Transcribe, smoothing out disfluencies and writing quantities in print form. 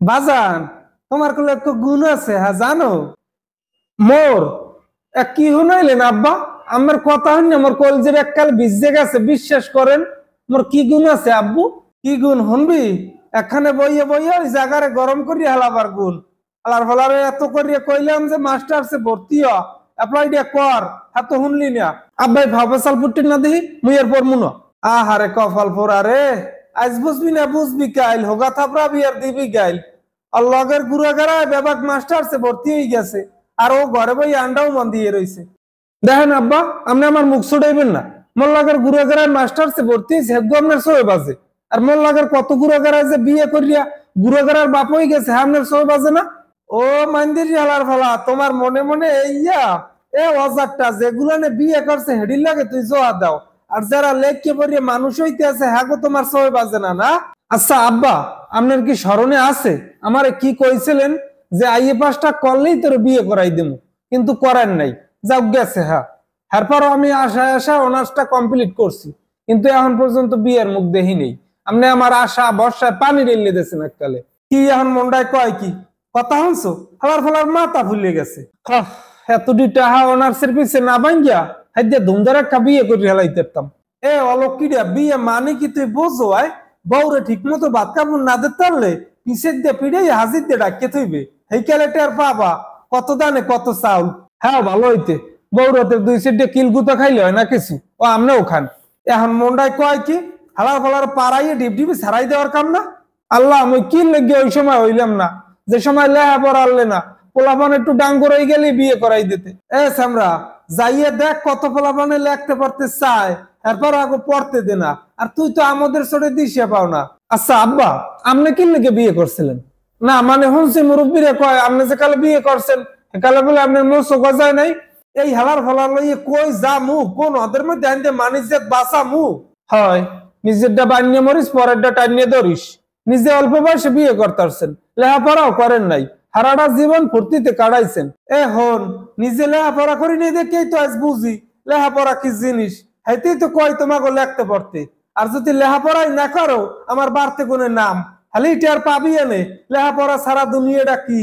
বাজান, তোমার কোলে একটু গুণ আছে, হ্যাঁ জানো? মোর কি শুনাইলেন আব্বা? আমার কথা হইনি, আমার কলজের এককাল ভিজে গেছে, বিশ্বাস করেন। মোর কি গুণ আছে আব্বু? কি গুণ শুনবি? এখানে বইয়ে বইয়ে ওই জায়গারে গরম করিয়া হেলাবার গুণ। আলার ফলারে এত করিয়া কইলাম যে মাস্টার্সে ভর্তি হ, অ্যাপ্লাই দিয়া কর, এত শুনলি না। আব্বাই ভাবসাল পুট্টি না দিহি মুই এর পর মুনো। আহারে কপাল পোড়া রে। আজ বুঝবি না বুঝবি কাইল, হোগা থাপড়া বিয়ার দিবি গাইল। আর লগের গুড়াগাড়ায় বেবাক মাস্টার্সে ভর্তি হয়ে গেছে, আর ও ঘরে বই আন্ডাও মন দিয়ে রয়েছে। দেখেন আব্বা, আপনি আমার মুখ ছুটাইবেন না। মোর লাগের গুড়াগাড়ায় মাস্টার্সে ভর্তি হয়েছে, হেগু আপনার সই বাজে। আর মোর লাগের কত গুড়াগাড়ায় যে বিয়ে করিয়া গুড়াগাড়ার বাপ হয়ে গেছে, আপনার সই বাজে না? ও মান্দির হালার ফালা, তোমার মনে মনে ইয়া এ অজারটা যেগুলো বিয়ে করছে হেডির লাগে তুই জোয়া দাও। আর যারা লেখকে পড়িয়ে মানুষ হইতে আছে, হ্যাঁ তোমার সবাই বাজে না না? আচ্ছা আব্বা, আপনার কি স্মরণে আছে আমারে কি কইছিলেন যে আইএ পাসটা করলেই তোর বিয়ে করাই দেবো, কিন্তু করেন নাই। যাও গেছে, হ্যাঁ। এরপরও আমি আশায় আশা অনার্সটা কমপ্লিট করছি, কিন্তু এখন পর্যন্ত বিয়ের মুখ দেখি নেই। আপনি আমার আশা বর্ষায় পানি রেলে দিয়েছেন এককালে। কি এখন মন্ডায় কয় কি কথা হনছো? আমার ফলার মাথা ভুলে গেছে। এতটি টাহা অনার্সের পিছে না ভাঙ্গিয়া হাইদিয়া ধুমধার একটা বিয়ে করে হেলাইতাম। এ অলক্ষিরা বিয়ে মানে কি তুই বোঝো? আয় বউরে ঠিক মতো ভাত কাপড় না দিতে পারলে পিছের দিয়ে পিড়ে হাজির দিয়ে ডাকিয়ে থইবে। এই ক্যালেটার পাবা কত দানে কত চাউল। হ্যাঁ ভালো হইতে বউরাতে দুই সেট কিল গুতা খাইলে হয় না কিছু, ও আমরাও খান। এখন মন্ডায় কয় কি হালার ফালার পাড়াইয়ে ডিপ ডিপি ছাড়াই দেওয়ার কাম না? আল্লাহ আমি কি লেগে ওই সময় হইলাম না, যে সময় লেহা পড়ালে না, পোলাপান একটু ডাঙ্গর হয়ে গেলে বিয়ে করাই দিতে। এ সামরা, যাইয়ে দেখ কত পোলাপানে লেখতে পড়তে চায়, এরপর আগে পড়তে দে না। আর তুই তো আমাদের সরে দিশে পাও না। আচ্ছা আব্বা, আপনি কি লেগে বিয়ে করছিলেন? না মানে শুনছি মুরব্বীরা কয় আপনি যে কালে বিয়ে করছেন কালে বলে আপনার মোসো গজায় নাই। এই হেলার ফলার লইয়ে কই যা মু কোন ওদের মধ্যে আনতে মানিজ্জাত বাঁচা মু হয়। নিজেরটা বানিয়ে মরিস, পরেরটা টানিয়ে ধরিস। নিজে অল্প বয়সে বিয়ে করতেছেন, লেখাপড়াও করেন নাই, সারাটা জীবন ফুর্তিতে কাটাইছেন। এ হন, নিজে লেখাপড়া করি নাই দেখেই তো আজ বুঝি লেখাপড়া কি জিনিস। হাইতেই তো কয় তোমাকে লেখতে পড়তে। আর যদি লেখাপড়াই না করো আমার বাড়তে গুণের নাম খালি টের পাবি এনে লেখাপড়া সারা দুনিয়াটা কি।